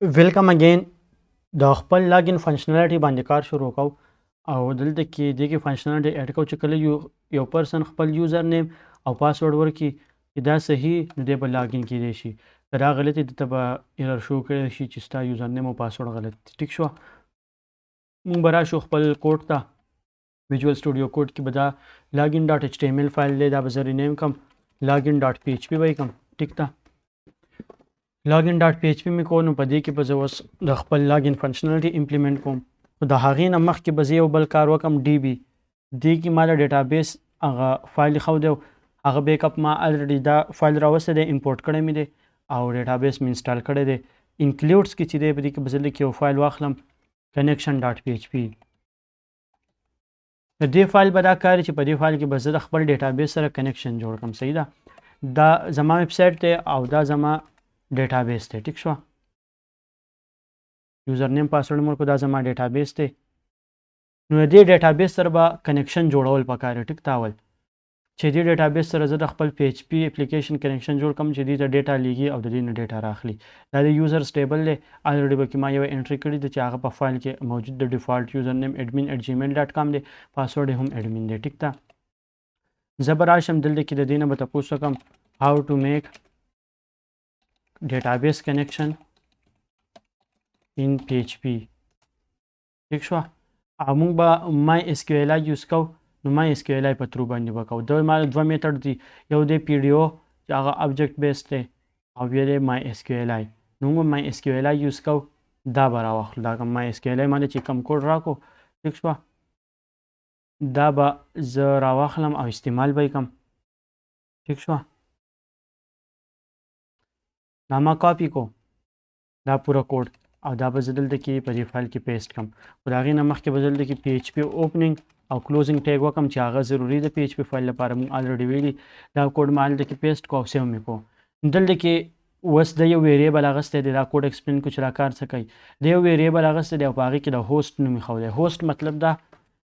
ویلکم اگین د خپل لاګین فنکشنالټي باندې کار شروع کو او دلته کې دغه فنکشنالټي اډ کو چې کله یو پرسن خپل یوزر نیم او پاسورډ ورکړي چې دا صحیح نو دی به لاګین کیدای شي دا غلطي د تبه ایرر شو کړی شي چې ستا یوزر نیم او پاسورډ غلط ټیک شو مونږ به راشو خپل کوډ ته ویژوال سټوډیو کوډ کې به دا لاګین ډاټ ایچ ټی ایم ایل فایل دی دا به زه رینیم کوم لاګین ډاټ پی ایچ پی به کوم ټیک ده لاګین ډاټ پی ایچ پی مې کو نو په دې کې به زه اوس د خپل لاګین فنکشنالټي امپلیمنټ کوم خو د هغې نه مخکې به زه یو بل کار وکړم ډي بي دې کې ما د ډیټابیس هغه فایل ایښودی هغه بیک اپ ما الریډي دا فایل راوستی دی امپورټ کړی مې دی او ډیټابیس مې انسټال کړی دی انکلوډس کې چې دی په دې کې به زه لیک یو فایل واخلم کنیکشن ډاټ پی ایچ پی د دې فایل به دا کار چې په دې فایل کې به زه د خپل ډیټابیس سره کنیکشن جوړ کړم صحیح ده دا زما ویب سایټ دی او دا زما ډیټابیس دی ټیک شو یوزر نیم پاسورډ مې ورکړو دا زما ډیټابیس دی نو د دې ډیټابیس سره به کنیکشن جوړول پکار دی ټیک ته اول چې دې ډیټابیس سره زه د خپل پی ایچ پی اپلیکیشن کنیکشن جوړ کړم چې دې ته ډیټا لیږي او د دې نه ډیټا راخلي دا د یوزر سټیبل دی الریډي به کې ما یو انټري کړې ده چې هغه په فایل کې موجود د ډیفالټ یوزر نیم admin@gmail.com دی پاسورډ هم admin دی ټیک ته زه به راشم دلته کې د دې نه به تپوس وکړم how to make database connection in PHP ټیک شو او موږ به my SQL یوز کوو نو my SQL په ترو باندې وکړو دا ما دوه میتھډ دي یو دی پی ډي او چې هغه ابجیکټ بیس دی او بیا دی my SQL نو موږ my SQL یوز کوو دا به راواخلو دا my SQL باندې چې کوم کوډ راکو ټیک شو دا به زه راواخلم او استعمال به یې کوم ټیک شو دا ما کاپي کو دا پوره کوډ او دا به زه دلته کې په دې فایل کې پیسټ کړم خو د هغې نه مخکې به دلته کې پی ایچ پی اوپننګ او کلوزنګ ټیګ وکړم چې هغه ضروري د پی ایچ پی فایل لپاره موږ الریډي ویلي دا کوډ ما هلته کې پیسټ کو او سیو مې کو دلته کې اوس د یو ویریبل اخیستی دی دا کوډ ایکسپلین کو چې دا کار څه کوي د یو ویریبل اخیستی دی او په هغې کې د هوسټ نوم ایښودی هوسټ مطلب دا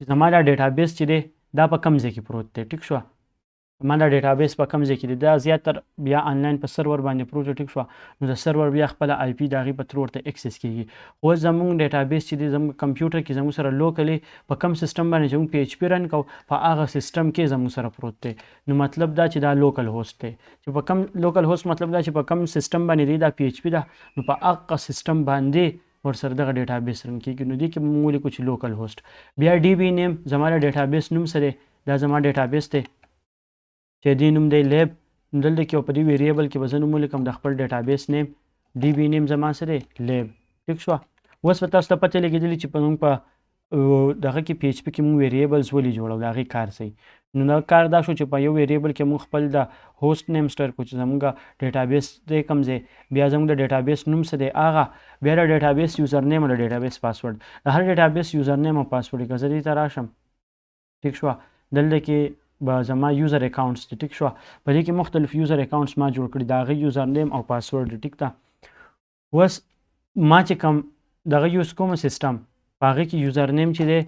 چې زما دا ډیټابیس چې دی دا په کوم ځای کې پروت دی ټیک شوه ما دا ډیټابیس په کوم ځای کې دی دا زیاتر بیا آنلاین په سرور باندې پروت دی ټیک شوه نو د سرور بیا خپله آی پي د هغې په تر ورته اکسس کېږي اوس زموږ ډیټابیس چې دی زموږ کمپیوټر کې زموږ سره لوکلی په کوم سیسټم باندې چې موږ پی ایچ پی رن کوو په هغه سیسټم کې زموږ سره پروت دی نو مطلب دا چې دا لوکل هوسټ دی چې په کوم لوکل هوسټ مطلب دا چې په کوم سیسټم باندې دی دا پی ایچ پی ده نو په هغه سیسټم باندې ورسره دغه ډیټابیس رن کېږي نو دې کې موږ ولیکو چې لوکل هوسټ بیا ډي بي نیم زما د ډیټابیس نوم څه دی دا زما ډیټابیس دی چې دې نوم دی لیب دلته کې په دې ویریبل کې به زه نوم ولیکم د خپل ډیټابیس نیم ډي بي نیم زما څه دی لیب ټیک شوه اوس به تاسو ته پته لګېدلي چې په موږ په دغه کې پی ایچ پي کې موږ ویریبلز ولې جوړو د هغې کار صحیح نو دا کار دا شو چې په یو ویریبل کې موږ خپل د هوسټ نیم سټر کړو چې زموږ ډیټابیس دی کوم ځای بیا زموږ د ډیټابیس نوم څه دی هغه بیا د ډیټابیس یوزر نیم او د ډیټابیس پاسورډ د هر ډیټابیس یوزر نیم او پاسورډ که زه دې ته راشم ټیک شوه دلته کې به زما یوزر اکاونټس دي ټیک شوه په دې کې مختلف یوزر اکاونټس ما جوړ کړي د هغې یوزر نیم او پاسورډ ټیک ده اوس ما چې کوم دغه یوز کوم سیسټم په هغې کې یوزر نیم چې دی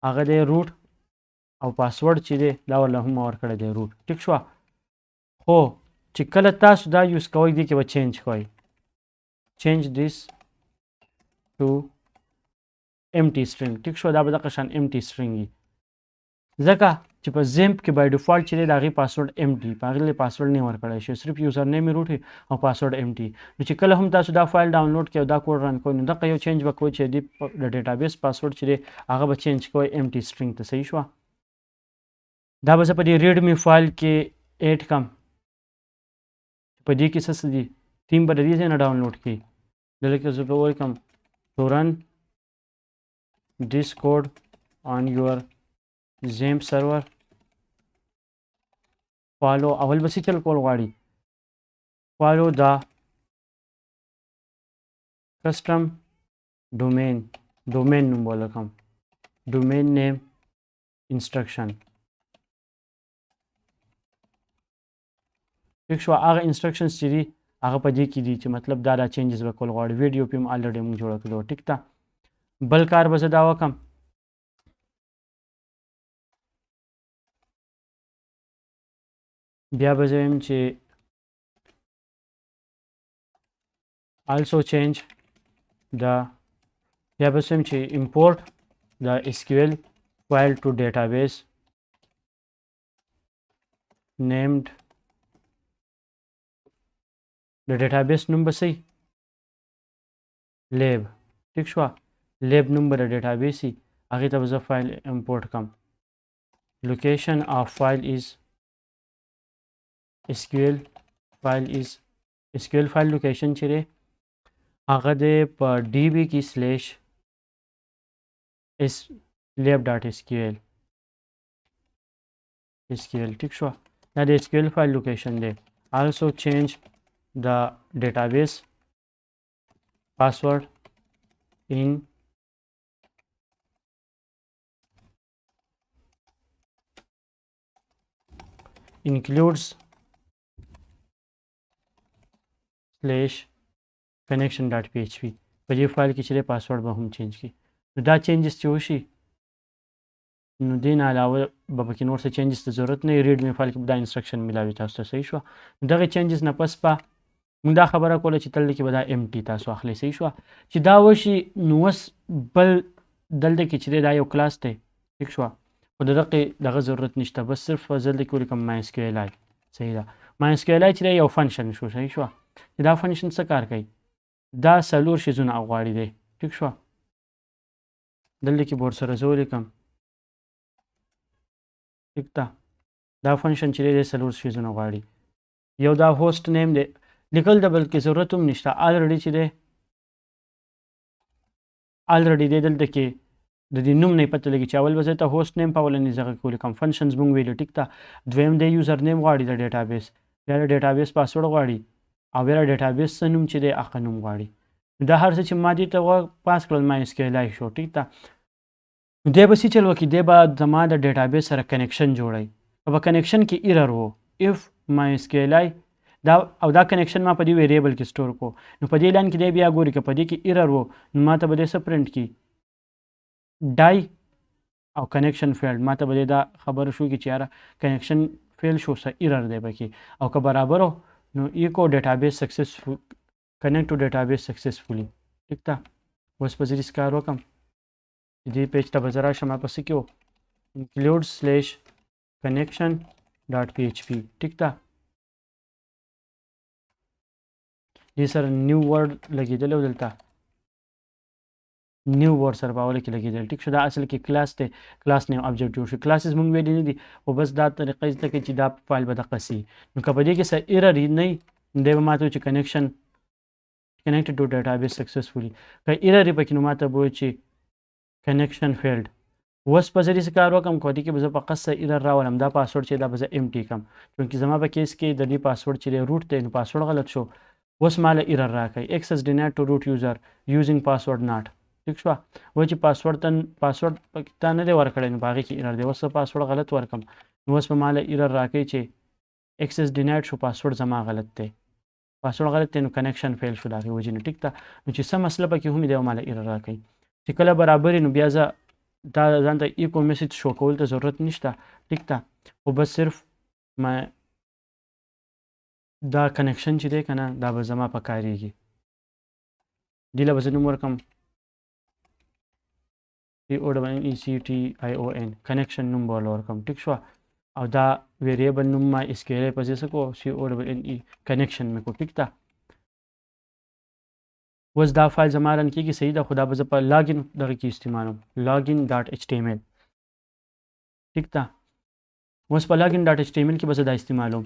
هغه دی روټ او پاسورډ چې دی دا ورله هم ما ورکړی دی روټ ټیک شوه خو چې کله تاسو دا یوز کوئ دې کې به چینج کوئ چینج دیس ټو empty string ټیک شو دا به دغه شان empty string وي ځکه چې په زیمپ کې بای ډیفالټ چې دی د هغې پاسورډ empty په هغې له پاسورډ نه ورکړی شي صرف یوزر نیم یې روټ او پاسورډ empty نو چې کله هم تاسو دا فایل ډاونلوډ کړئ او دا کوډ رن کوئ نو دغه یو چینج به کوئ چې د ډیټابیس پاسورډ چې دی هغه به چینج کوئ empty string ته صحیح شوه دا به زه په دې ریډمي فایل کې ایډ کړم په دې کې څه دي تیم به د دې ځای نه ډاونلوډ کړي دلته کې زه به ولیکم to run this code on your زیمپ سرور فالو اول به څه چل کول غواړي فالو دا کسټم ډومین نوم به ولکم ډومین نیم انسټرکشن ټیک شوه هغه انسټرکشنز چې دي هغه په دې کې دي چې مطلب دا چینجز به کول غواړي ویډیو پې هم الریډي موږ جوړه کړې ټیک ده بل کار به زه دا وکړم بیا به زه وایم چې also change دا بیا به سم چې import the SQL file to database named د ډیټابیس نوم به سي لیب ټیک شو لیب نوم به د ډیټابیس وي هغې ته به زه فایل امپورټ کړم location of file is SQL file is SQL file location چې دی هغه دی په DB کې سلیش lab.sql SQL ټیک شو دا د SQL file location دی also change the database password in includes /connection.php په دې فایل کې چې پاسورډ به هم چینج کړي نو دا چینجز چې وشي نو دې نه علاوه به پکې نور څه چینجز ته ضرورت نه وي ریډ مې فایل کې دا انسټرکشن میلاوي تاسو ته صحیح شوه دغه چینجز نه پس به موږ دا خبره کوله چې تل کې به دا empty تاسو اخلئ صحیح شوه چې دا وشي نو اوس بل دلته کې چې دا یو کلاس دی ټیک شوه خو د دغه ضرورت نشته بس صرف زه دلته کې ولیکم mysql صحیح ده mysql چې دی یو فنکشن شو صحیح شوه چې دا فنکشن څه کار کوي دا څلور شیزونه غواړي دی ټیک شوه دلته کې به ورسره زه ولیکم ټیک ده دا فنکشن چې دی څلور شیزونه غواړي یو دا هوسټ نیم دی لیکل د بلکې ضرورت هم نشته الریډي چې دی الریډي دی دلته کې د دې نوم نه پته لګي چې اول به زه ته هوسټ نیم په اولنۍ ځای کې ولیکم فنکشنز موږ ویلو ټیک ده دویم دی یوزر نیم غواړي د ډیټابیس بیا د ډیټابیس پاسورډ غواړي او بیا د ډیټابیس څه نوم چې دی هغه نوم غواړي دا هر څه چې ما دې ته پاس کړل mysql شو ټیک ده دی به څه چل وکړي دی به زما د ډیټابیس سره کنیکشن جوړوي په کنیکشن کې ایرر و if mysql دا او دا کنیکشن ما په دې ویریبل کې سٹور کو نو په دې لاین کې دی بیا ګوري که په دې کې ایرر و نو ما ته به دې څه پرنټ کړي ډای او کنیکشن فیلډ ما ته به دا خبره شو کې چې یاره کنیکشن فیل شو څه ایرر دی پکې او که برابر و نو ایکو ډیټابیس سکسسفول کنیکټ ټو ډیټابیس سکسسفولي ټیک ده اوس به زه کار وکړم دې پیج ته به زه راشم ما پسې کې و include/connection.php ټیک ده دې سره نیو ورډ لګېدلی و دلته نیو ورډ سره په اوله کې لګېدل ټیک شو دا اصل کې کلاس دی کلاس نیم آبجیکټ جوړ شو کلاسز موږ ویلي نه دي خو بس دا طریقه زده کړئ چې دا فایل به دقه سي نو که په دې کې څه ایرر نه وي دی به ماته چې کنیکشن connected to database successfully که ایرر پکې نو ماته به چې کنیکشن فیلډ اوس په زه کار وکړم کو دې کې به زه فقط څه ایرر راولم دا پاسورډ چې دا به زه empty کړم چونکې زما په کیس کې د دې پاسورډ چې روټ دی نو پاسورډ غلط شو اوس ماله ایرر راکوي access denied to root user using password not ٹھیک شو و چې پاسورډ پکې تا نه دی ورکړی نو په هغې کې ایرر دی اوس پاسورډ غلط ورکړم نو اوس به ماله ایرر راکوي چې access denied شو پاسورډ زما غلط دی پاسورډ غلط دی نو کنیکشن فیل شو د هغې وجې نه ټیک ده نو چې څه مسله پکې هم دی ماله ایرر راکوي چې کله برابر نو بیا زه دا ځان ته ایکو میسج شو کول ته ضرورت نشته ټیک ده خو بس صرف ما دا کنیکشن چې دی که نه دا به زما په کارېږي دې له به زه نوم ورکړم CONNECTION کنیکشن نوم به ورله ورکړم ټیک شوه او دا ویریبل نوم ما اسکیلی په ځای څه کو CONNE کنیکشن مې کو ټیک ده اوس دا فایل زما رن کېږي صحیح ده خو دا به زه په لاګین دغه کې استعمالوم لاګین.html ټیک ده اوس په لاګین.html کې به زه دا استعمالوم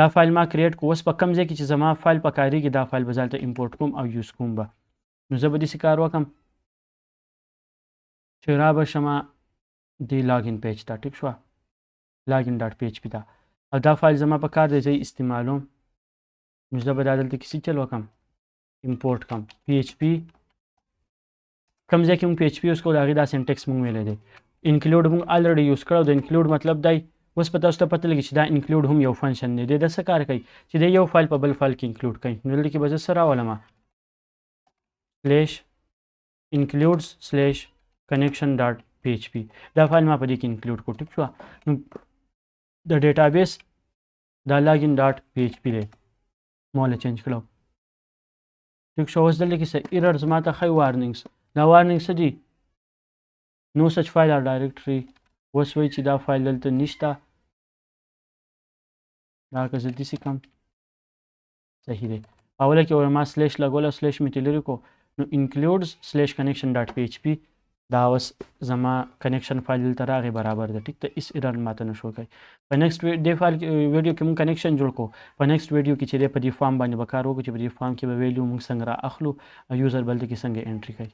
دا فایل ما کریټ کو اوس په کوم ځای کې چې زما فایل په کارېږي دا فایل به زه هلته امپورټ کوم او یوز کوم به نو زه به داسې کار وکړم چې را به شمه دې لاګین پیج ته ټیک شوه لاګین.php ته او دا فایل زما په کار دی زه یې استعمالوم نو زه به دا دلته کې څه چل وکړم امپورټ کړم PHP کوم ځای کې موږ PHP یوز کوو د هغې دا سینټکس موږ ویلی دی انکلوډ موږ الریډي یوز کړی د انکلوډ مطلب دی اوس په تاسو ته پته لګي چې دا انکلوډ هم یو فنکشن دی د څه کار کوي چې د یو فایل په بل فایل کې انکلوډ کوي نو دلته کې به زه څه راولمه /includes/connection.php دا فایل ما په دې کې انکلوډ کړو ټیک شوه نو د ډیټابیس دا لاګین.php دی ما له چینج کړو ټیک شو. اوس دلته کې څه ایررز ماته ښایي وارننګس. دا وارننګ څه دي؟ نو سچ فایل اور ډایرکټري. اوس وایي چې دا فایل دلته نشته. دا که زه داسې کړم صحیح دی. اوله کې ما سلیش لګول او سلیش مې ترې لرې کړو نو انکلوډز سلیش کنیکشن ډاټ پی ایچ پي دا اوس زما کنیکشن فایل دلته راغی برابر ده. ټیک ته هېڅ ایرر ماته نه شو کوي. په نیکسټ دې فایل ویډیو کې مونږ کنیکشن جوړ کړو. په نیکسټ ویډیو کې چې دی په دې فارم باندې به کار وکړو چې په دې فارم کې به ویلیو مونږ څنګه را اخلو او یوزر بل کې څنګه انټري کوي.